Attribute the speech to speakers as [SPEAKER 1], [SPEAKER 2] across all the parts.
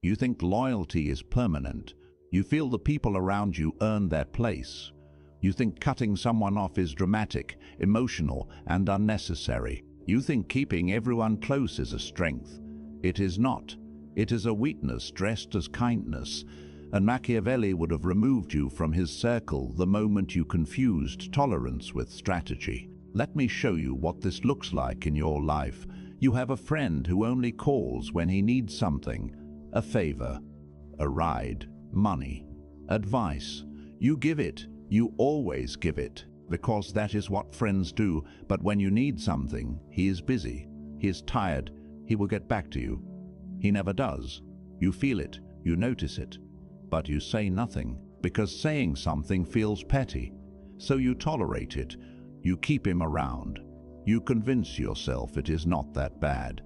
[SPEAKER 1] You think loyalty is permanent. You feel the people around you earn their place. You think cutting someone off is dramatic, emotional, and unnecessary. You think keeping everyone close is a strength. It is not. It is a weakness dressed as kindness. And Machiavelli would have removed you from his circle the moment you confused tolerance with strategy. Let me show you what this looks like in your life. You have a friend who only calls when he needs something, a favor, a ride, money, advice. You give it. You always give it, because that is what friends do. But when you need something, he is busy. He is tired. He will get back to you. He never does. You feel it. You notice it. But you say nothing, because saying something feels petty. So you tolerate it. You keep him around. You convince yourself it is not that bad.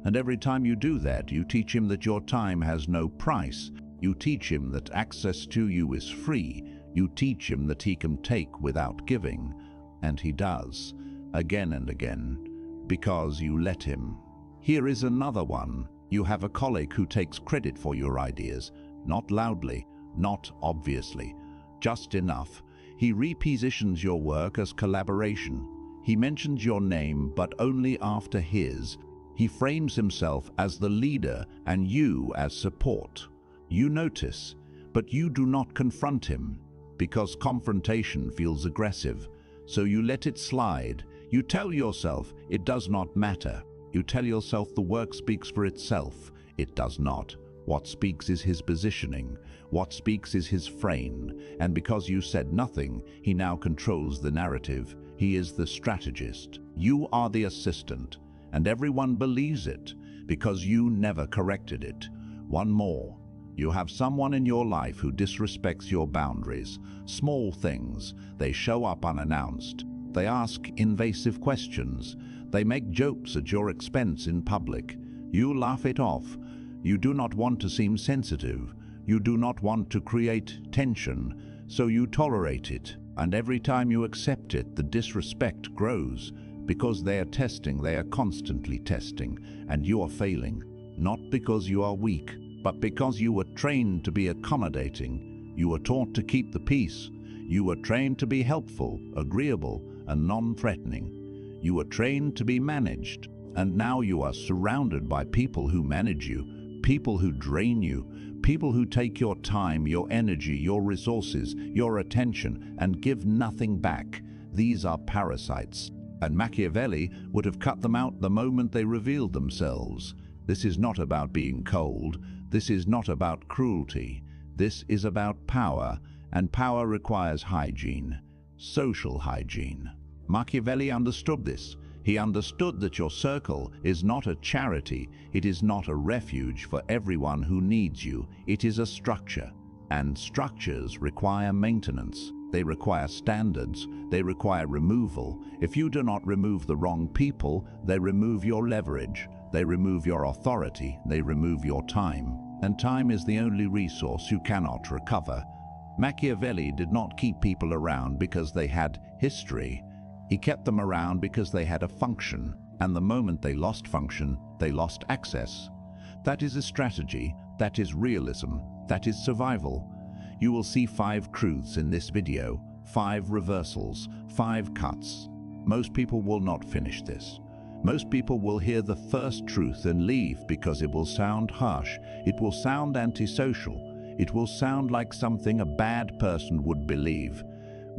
[SPEAKER 1] And every time you do that, you teach him that your time has no price. You teach him that access to you is free. You teach him that he can take without giving. And he does, again and again, because you let him. Here is another one. You have a colleague who takes credit for your ideas. Not loudly, not obviously, just enough. He repositions your work as collaboration. He mentions your name, but only after his. He frames himself as the leader and you as support. You notice, but you do not confront him, because confrontation feels aggressive. So you let it slide. You tell yourself it does not matter. You tell yourself the work speaks for itself. It does not. What speaks is his positioning. What speaks is his frame. And because you said nothing, he now controls the narrative. He is the strategist. You are the assistant. And everyone believes it, because you never corrected it. One more. You have someone in your life who disrespects your boundaries. Small things. They show up unannounced. They ask invasive questions. They make jokes at your expense in public. You laugh it off. You do not want to seem sensitive. You do not want to create tension, so you tolerate it. And every time you accept it, the disrespect grows. Because they are testing, they are constantly testing, and you are failing. Not because you are weak, but because you were trained to be accommodating. You were taught to keep the peace. You were trained to be helpful, agreeable, and non-threatening. You were trained to be managed, and now you are surrounded by people who manage you. People who drain you, people who take your time, your energy, your resources, your attention, and give nothing back. These are parasites, and Machiavelli would have cut them out the moment they revealed themselves. This is not about being cold. This is not about cruelty. This is about power, and power requires hygiene, social hygiene. Machiavelli understood this. He understood that your circle is not a charity. It is not a refuge for everyone who needs you. It is a structure, and structures require maintenance. They require standards. They require removal. If you do not remove the wrong people, they remove your leverage. They remove your authority. They remove your time. And time is the only resource you cannot recover. Machiavelli did not keep people around because they had history. He kept them around because they had a function, and the moment they lost function, they lost access. That is a strategy, that is realism, that is survival. You will see 5 truths in this video, 5 reversals, 5 cuts. Most people will not finish this. Most people will hear the first truth and leave because it will sound harsh, it will sound antisocial, it will sound like something a bad person would believe.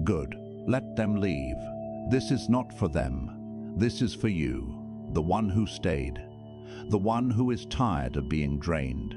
[SPEAKER 1] Good, let them leave. This is not for them. This is for you, the one who stayed, the one who is tired of being drained,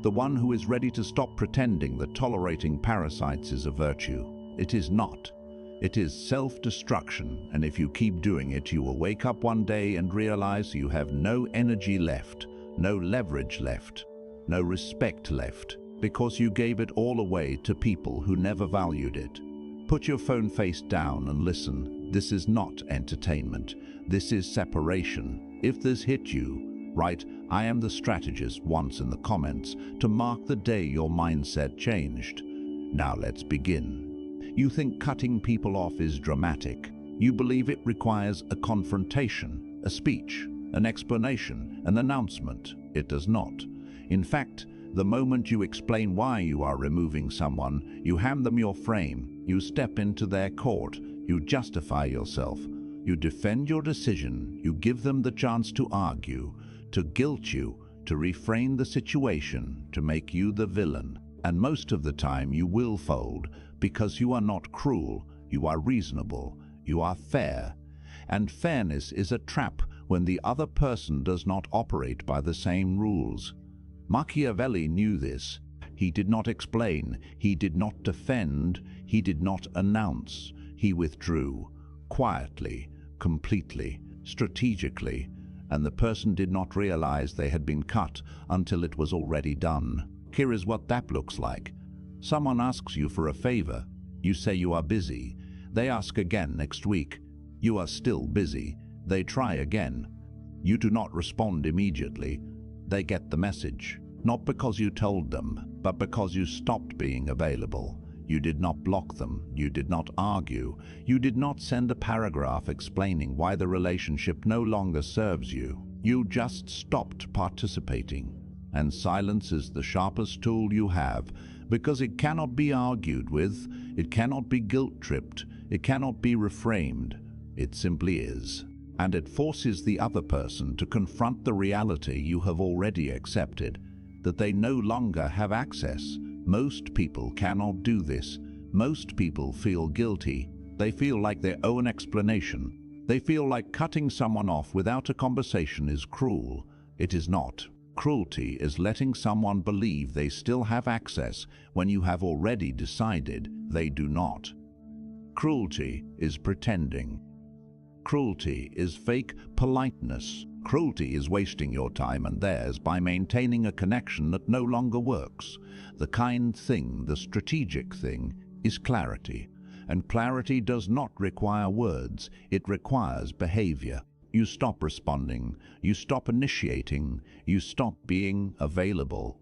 [SPEAKER 1] the one who is ready to stop pretending that tolerating parasites is a virtue. It is not. It is self-destruction, and if you keep doing it, you will wake up one day and realize you have no energy left, no leverage left, no respect left, because you gave it all away to people who never valued it. Put your phone face down and listen. This is not entertainment. This is separation. If this hit you, write "I am the strategist" once in the comments to mark the day your mindset changed. Now let's begin. You think cutting people off is dramatic. You believe it requires a confrontation, a speech, an explanation, an announcement. It does not. In fact, The moment you explain why you are removing someone, you hand them your frame, you step into their court, you justify yourself, you defend your decision, you give them the chance to argue, to guilt you, to reframe the situation, to make you the villain. And most of the time you will fold, because you are not cruel, you are reasonable, you are fair. And fairness is a trap when the other person does not operate by the same rules. Machiavelli knew this. He did not explain, he did not defend, he did not announce. He withdrew, quietly, completely, strategically, and the person did not realize they had been cut until it was already done. Here is what that looks like. Someone asks you for a favor. You say you are busy. They ask again next week. You are still busy. They try again. You do not respond immediately. They get the message, not because you told them, but because you stopped being available. You did not block them. You did not argue. You did not send a paragraph explaining why the relationship no longer serves you. You just stopped participating. And silence is the sharpest tool you have, because it cannot be argued with, it cannot be guilt-tripped, it cannot be reframed. It simply is. And it forces the other person to confront the reality you have already accepted, that they no longer have access. Most people cannot do this. Most people feel guilty. They feel like they owe an explanation. They feel like cutting someone off without a conversation is cruel. It is not. Cruelty is letting someone believe they still have access when you have already decided they do not. Cruelty is pretending. Cruelty is fake politeness. Cruelty is wasting your time and theirs by maintaining a connection that no longer works. The kind thing, the strategic thing, is clarity. And clarity does not require words, it requires behavior. You stop responding, you stop initiating, you stop being available,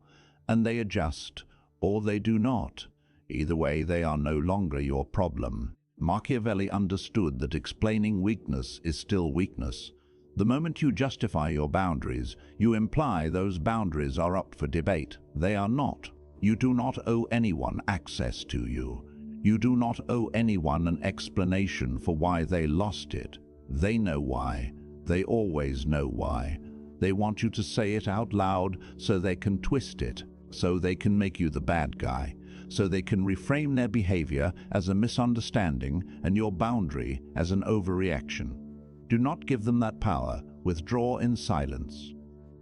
[SPEAKER 1] and they adjust, or they do not. Either way, they are no longer your problem. Machiavelli understood that explaining weakness is still weakness. The moment you justify your boundaries, you imply those boundaries are up for debate. They are not. You do not owe anyone access to you. You do not owe anyone an explanation for why they lost it. They know why. They always know why. They want you to say it out loud so they can twist it, so they can make you the bad guy, so they can reframe their behavior as a misunderstanding and your boundary as an overreaction. Do not give them that power. Withdraw in silence.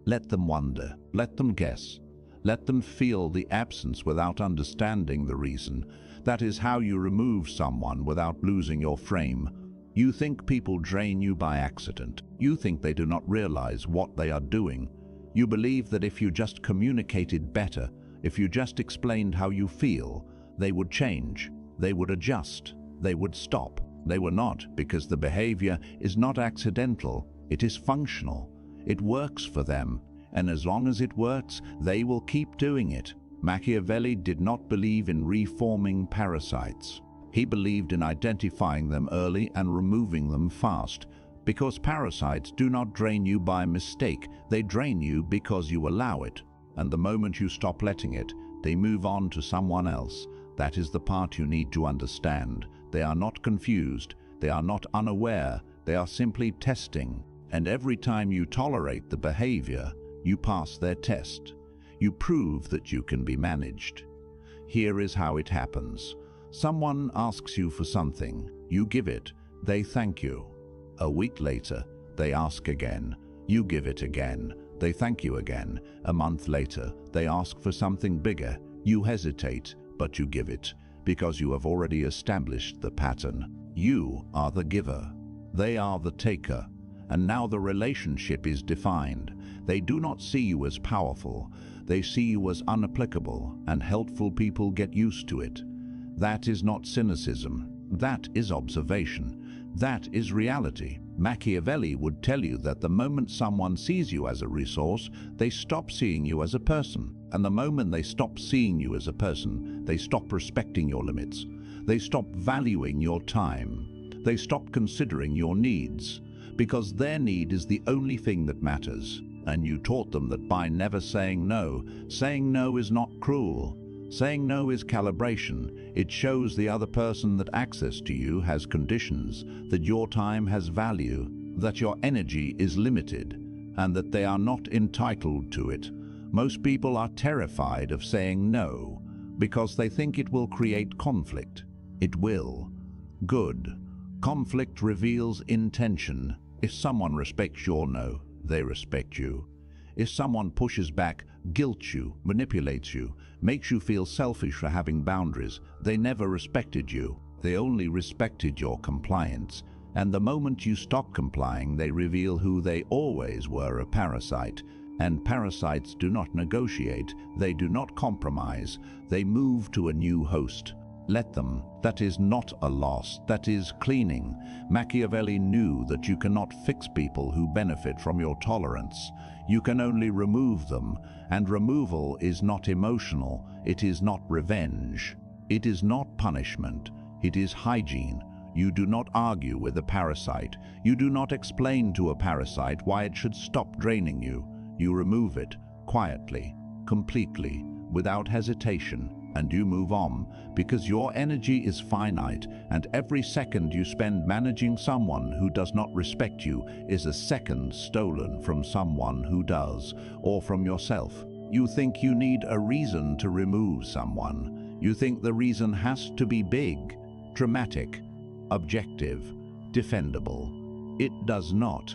[SPEAKER 1] Let them wonder. Let them guess. Let them feel the absence without understanding the reason. That is how you remove someone without losing your frame. You think people drain you by accident. You think they do not realize what they are doing. You believe that if you just communicated better, if you just explained how you feel, they would change, they would adjust, they would stop. They were not, because the behavior is not accidental, it is functional. It works for them, and as long as it works, they will keep doing it. Machiavelli did not believe in reforming parasites. He believed in identifying them early and removing them fast, because parasites do not drain you by mistake, they drain you because you allow it. And the moment you stop letting it, they move on to someone else. That is the part you need to understand. They are not confused, they are not unaware, they are simply testing. And every time you tolerate the behavior, you pass their test. You prove that you can be managed. Here is how it happens. Someone asks you for something, you give it, they thank you. A week later, they ask again, you give it again, they thank you again. A month later, they ask for something bigger, you hesitate, but you give it, because you have already established the pattern. You are the giver, they are the taker, and now the relationship is defined. They do not see you as powerful, they see you as unapplicable, and helpful people get used to it. That is not cynicism, that is observation, that is reality. Machiavelli would tell you that the moment someone sees you as a resource, they stop seeing you as a person. And the moment they stop seeing you as a person, they stop respecting your limits. They stop valuing your time. They stop considering your needs, because their need is the only thing that matters. and you taught them that by never saying no is not cruel. Saying no is calibration. It shows the other person that access to you has conditions, that your time has value, that your energy is limited, and that they are not entitled to it. Most people are terrified of saying no because they think it will create conflict. It will. Good. Conflict reveals intention. If someone respects your no, they respect you. If someone pushes back, guilts you, manipulates you, makes you feel selfish for having boundaries, they never respected you. They only respected your compliance. And the moment you stop complying, they reveal who they always were, a parasite. And parasites do not negotiate, they do not compromise, they move to a new host. Let them. That is not a loss, that is cleaning. Machiavelli knew that you cannot fix people who benefit from your tolerance. You can only remove them, and removal is not emotional, it is not revenge. It is not punishment, it is hygiene. You do not argue with a parasite. You do not explain to a parasite why it should stop draining you. You remove it, quietly, completely, without hesitation, and you move on, because your energy is finite, and every second you spend managing someone who does not respect you is a second stolen from someone who does, or from yourself. You think you need a reason to remove someone. You think the reason has to be big, dramatic, objective, defendable. It does not.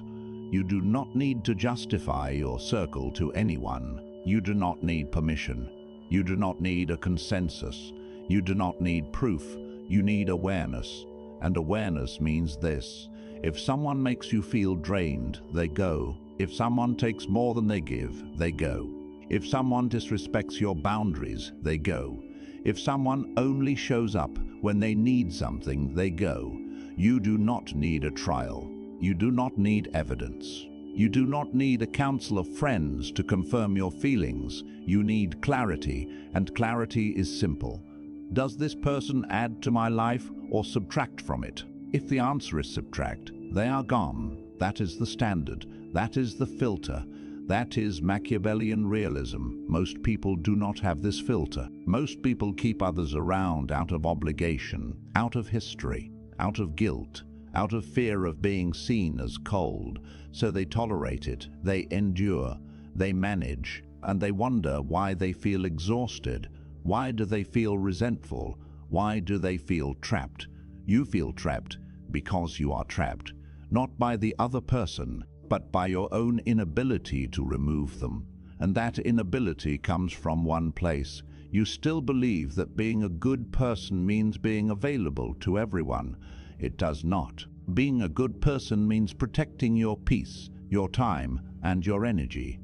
[SPEAKER 1] You do not need to justify your circle to anyone. You do not need permission. You do not need a consensus. You do not need proof. You need awareness. And awareness means this: if someone makes you feel drained, they go. If someone takes more than they give, they go. If someone disrespects your boundaries, they go. If someone only shows up when they need something, they go. You do not need a trial. You do not need evidence. You do not need a council of friends to confirm your feelings. You need clarity, and clarity is simple. Does this person add to my life or subtract from it? If the answer is subtract, they are gone. That is the standard. That is the filter. That is Machiavellian realism. Most people do not have this filter. Most people keep others around out of obligation, out of history, out of guilt, out of fear of being seen as cold. So they tolerate it, they endure, they manage, and they wonder why they feel exhausted. Why do they feel resentful? Why do they feel trapped? You feel trapped because you are trapped, not by the other person, but by your own inability to remove them. And that inability comes from one place. You still believe that being a good person means being available to everyone. It does not. Being a good person means protecting your peace, your time, and your energy.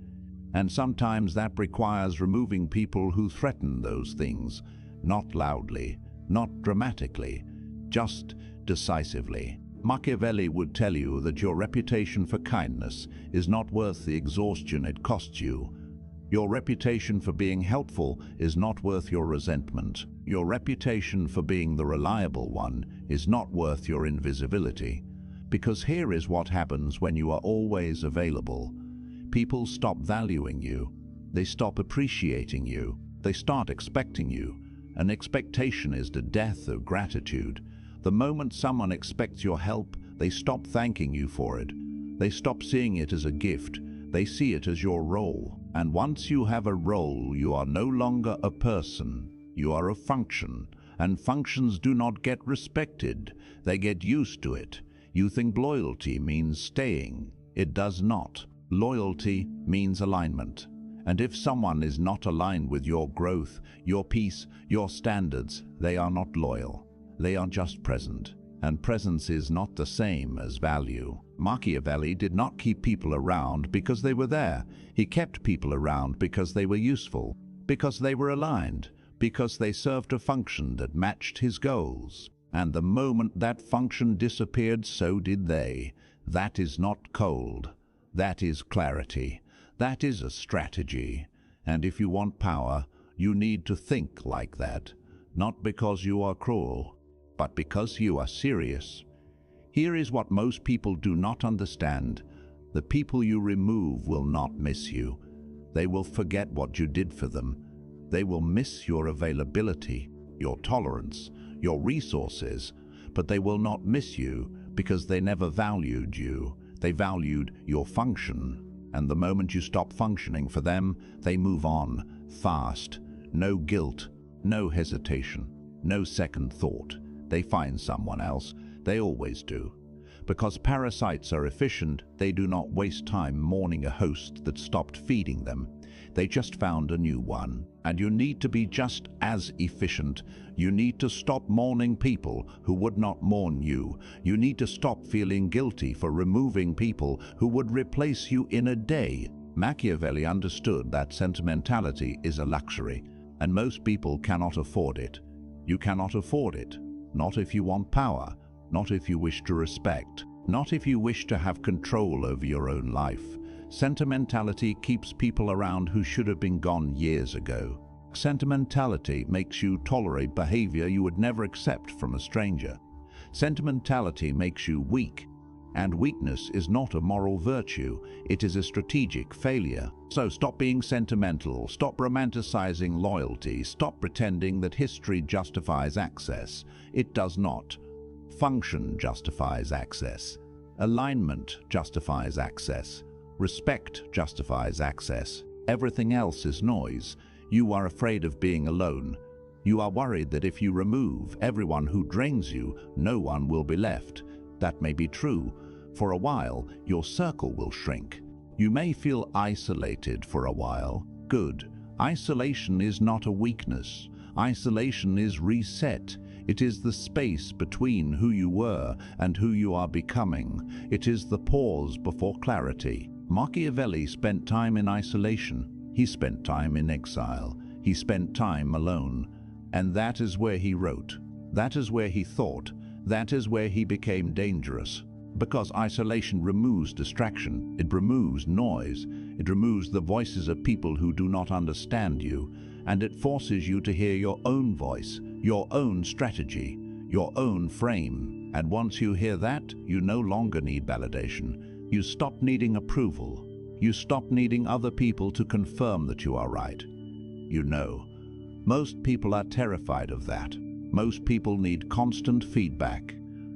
[SPEAKER 1] And sometimes that requires removing people who threaten those things, not loudly, not dramatically, just decisively. Machiavelli would tell you that your reputation for kindness is not worth the exhaustion it costs you. Your reputation for being helpful is not worth your resentment. Your reputation for being the reliable one is not worth your invisibility. Because here is what happens when you are always available. People stop valuing you. They stop appreciating you. They start expecting you. An expectation is the death of gratitude. The moment someone expects your help, they stop thanking you for it. They stop seeing it as a gift. They see it as your role. And once you have a role, you are no longer a person. You are a function. And functions do not get respected. They get used to it. You think loyalty means staying. It does not. Loyalty means alignment. And if someone is not aligned with your growth, your peace, your standards, they are not loyal. They are just present. And presence is not the same as value. Machiavelli did not keep people around because they were there. He kept people around because they were useful, because they were aligned, because they served a function that matched his goals. And the moment that function disappeared, so did they. That is not cold. That is clarity. That is a strategy. And if you want power, you need to think like that. Not because you are cruel, but because you are serious. Here is what most people do not understand. The people you remove will not miss you. They will forget what you did for them. They will miss your availability, your tolerance, your resources, but they will not miss you because they never valued you. They valued your function. And the moment you stop functioning for them, they move on, fast. No guilt, no hesitation, no second thought. They find someone else. They always do. Because parasites are efficient, they do not waste time mourning a host that stopped feeding them. They just found a new one. And you need to be just as efficient. You need to stop mourning people who would not mourn you. You need to stop feeling guilty for removing people who would replace you in a day. Machiavelli understood that sentimentality is a luxury, and most people cannot afford it. You cannot afford it. Not if you want power. Not if you wish to respect. Not if you wish to have control over your own life. Sentimentality keeps people around who should have been gone years ago. Sentimentality makes you tolerate behavior you would never accept from a stranger. Sentimentality makes you weak, and weakness is not a moral virtue, it is a strategic failure. So stop being sentimental, stop romanticizing loyalty, stop pretending that history justifies access. It does not. Function justifies access. Alignment justifies access. Respect justifies access. Everything else is noise. You are afraid of being alone. You are worried that if you remove everyone who drains you, no one will be left. That may be true. For a while, your circle will shrink. You may feel isolated for a while. Good. Isolation is not a weakness. Isolation is reset. It is the space between who you were and who you are becoming. It is the pause before clarity. Machiavelli spent time in isolation. He spent time in exile. He spent time alone. And that is where he wrote. That is where he thought. That is where he became dangerous. Because isolation removes distraction. It removes noise. It removes the voices of people who do not understand you. And it forces you to hear your own voice, your own strategy, your own frame. And once you hear that, you no longer need validation. You stop needing approval. You stop needing other people to confirm that you are right. You know, most people are terrified of that. Most people need constant feedback,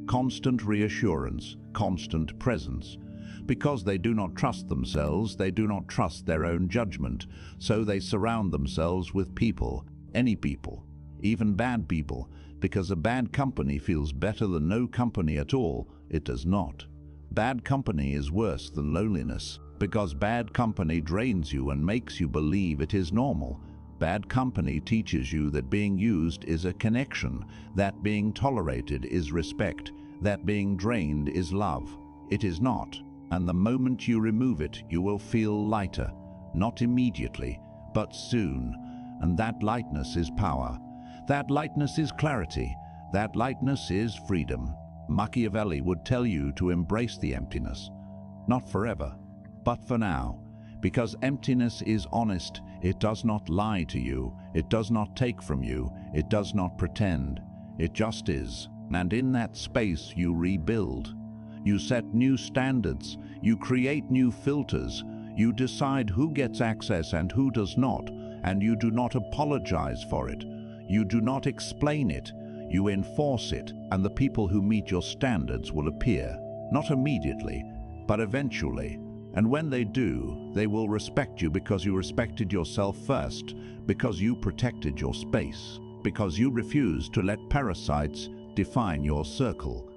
[SPEAKER 1] constant reassurance, constant presence. Because they do not trust themselves, they do not trust their own judgment, so they surround themselves with people, any people, even bad people, because a bad company feels better than no company at all. It does not. Bad company is worse than loneliness, because bad company drains you and makes you believe it is normal. Bad company teaches you that being used is a connection, that being tolerated is respect, that being drained is love. It is not. And the moment you remove it, you will feel lighter. Not immediately, but soon. And that lightness is power. That lightness is clarity. That lightness is freedom. Machiavelli would tell you to embrace the emptiness. Not forever, but for now. Because emptiness is honest. It does not lie to you. It does not take from you. It does not pretend. It just is. And in that space you rebuild. You set new standards. You create new filters. You decide who gets access and who does not. And you do not apologize for it. You do not explain it. You enforce it. And the people who meet your standards will appear. Not immediately, but eventually. And when they do, they will respect you because you respected yourself first, because you protected your space, because you refused to let parasites define your circle.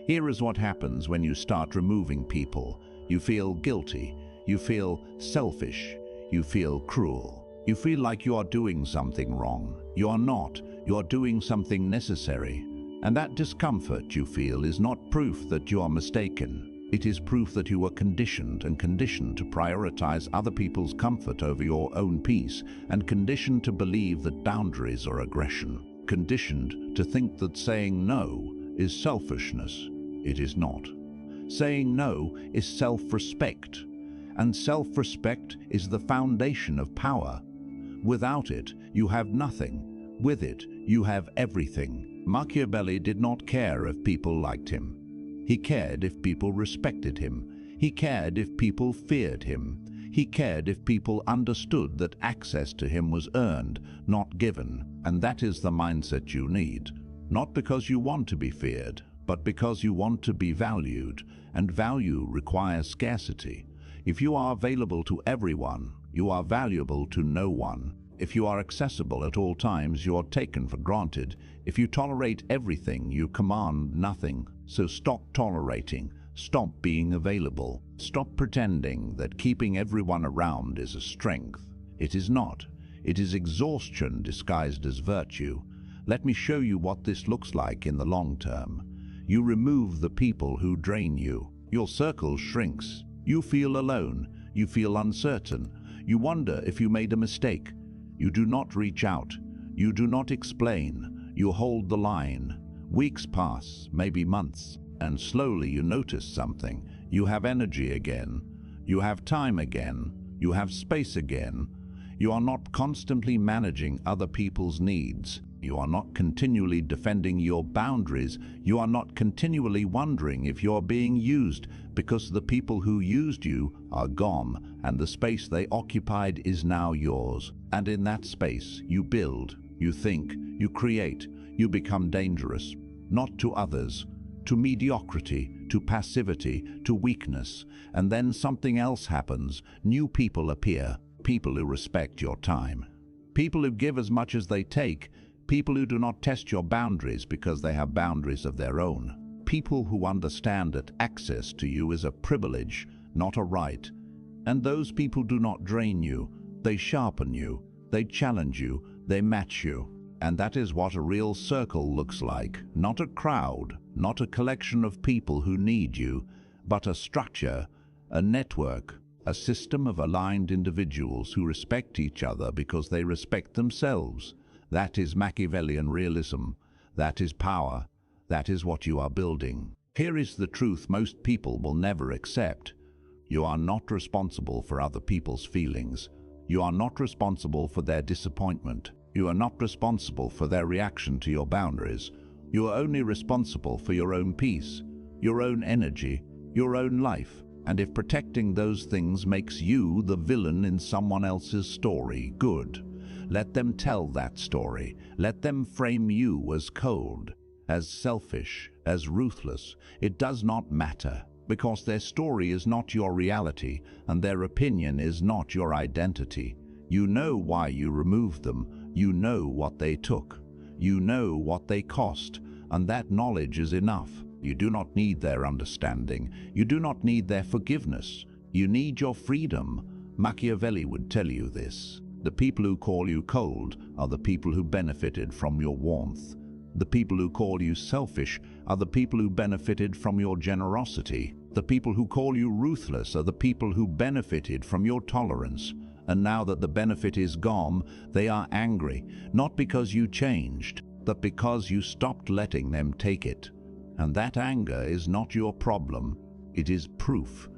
[SPEAKER 1] Here is what happens when you start removing people. You feel guilty. You feel selfish. You feel cruel. You feel like you are doing something wrong. You are not. You are doing something necessary. And that discomfort you feel is not proof that you are mistaken. It is proof that you were conditioned to prioritize other people's comfort over your own peace, and conditioned to believe that boundaries are aggression. Conditioned to think that saying no is selfishness. It is not. Saying no is self-respect, and self-respect is the foundation of power. Without it, you have nothing. With it, you have everything. Machiavelli did not care if people liked him. He cared if people respected him. He cared if people feared him. He cared if people understood that access to him was earned, not given. And that is the mindset you need. Not because you want to be feared, but because you want to be valued. And value requires scarcity. If you are available to everyone, you are valuable to no one. If you are accessible at all times, you are taken for granted. If you tolerate everything, you command nothing. So stop tolerating. Stop being available. Stop pretending that keeping everyone around is a strength. It is not. It is exhaustion disguised as virtue. Let me show you what this looks like in the long term. You remove the people who drain you. Your circle shrinks. You feel alone. You feel uncertain. You wonder if you made a mistake. You do not reach out. You do not explain. You hold the line. Weeks pass, maybe months, and slowly you notice something. You have energy again. You have time again. You have space again. You are not constantly managing other people's needs. You are not continually defending your boundaries. You are not continually wondering if you're being used, because the people who used you are gone and the space they occupied is now yours. And in that space, you build, you think, you create, you become dangerous, not to others, to mediocrity, to passivity, to weakness. And then something else happens. New people appear, people who respect your time, people who give as much as they take, people who do not test your boundaries because they have boundaries of their own. People who understand that access to you is a privilege, not a right. And those people do not drain you. They sharpen you. They challenge you. They match you. And that is what a real circle looks like. Not a crowd, not a collection of people who need you, but a structure, a network, a system of aligned individuals who respect each other because they respect themselves. That is Machiavellian realism. That is power. That is what you are building. Here is the truth most people will never accept. You are not responsible for other people's feelings. You are not responsible for their disappointment. You are not responsible for their reaction to your boundaries. You are only responsible for your own peace, your own energy, your own life. And if protecting those things makes you the villain in someone else's story, good. Let them tell that story. Let them frame you as cold, as selfish, as ruthless. It does not matter, because their story is not your reality, and their opinion is not your identity. You know why you removed them. You know what they took. You know what they cost, and that knowledge is enough. You do not need their understanding. You do not need their forgiveness. You need your freedom. Machiavelli would tell you this. The people who call you cold are the people who benefited from your warmth. The people who call you selfish are the people who benefited from your generosity. The people who call you ruthless are the people who benefited from your tolerance. And now that the benefit is gone, they are angry, not because you changed, but because you stopped letting them take it. And that anger is not your problem. It is proof.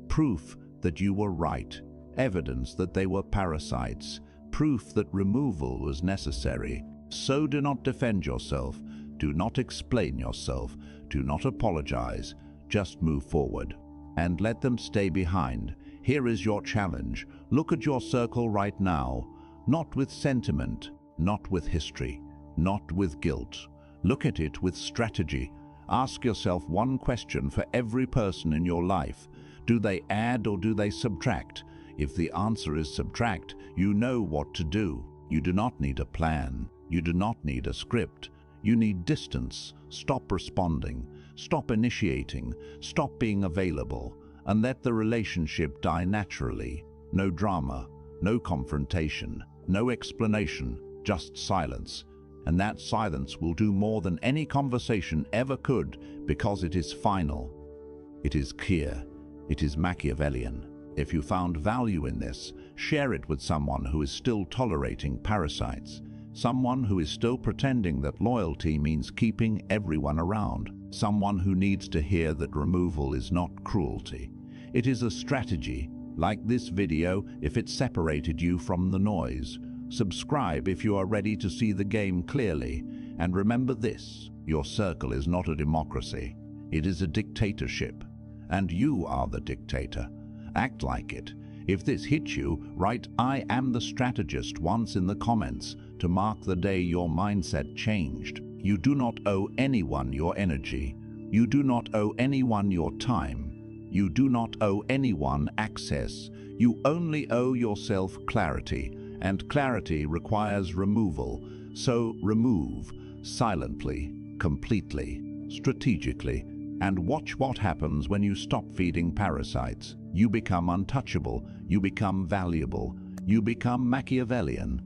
[SPEAKER 1] Proof that you were right. Evidence that they were parasites. Proof that removal was necessary. So do not defend yourself. Do not explain yourself. Do not apologize. Just move forward. And let them stay behind. Here is your challenge. Look at your circle right now. Not with sentiment. Not with history. Not with guilt. Look at it with strategy. Ask yourself one question for every person in your life. Do they add or do they subtract? If the answer is subtract, you know what to do. You do not need a plan. You do not need a script. You need distance. Stop responding. Stop initiating. Stop being available. And let the relationship die naturally. No drama, no confrontation, no explanation, just silence. And that silence will do more than any conversation ever could, because it is final. It is clear. It is Machiavellian. If you found value in this, share it with someone who is still tolerating parasites, someone who is still pretending that loyalty means keeping everyone around, someone who needs to hear that removal is not cruelty. It is a strategy. Like this video if it separated you from the noise. Subscribe if you are ready to see the game clearly. And remember this, your circle is not a democracy. It is a dictatorship. and you are the dictator. Act like it. If this hits you, write "I am the strategist" once in the comments to mark the day your mindset changed. You do not owe anyone your energy. You do not owe anyone your time. You do not owe anyone access. You only owe yourself clarity, and clarity requires removal. So remove, silently, completely, strategically, and watch what happens when you stop feeding parasites. You become untouchable, you become valuable, you become Machiavellian.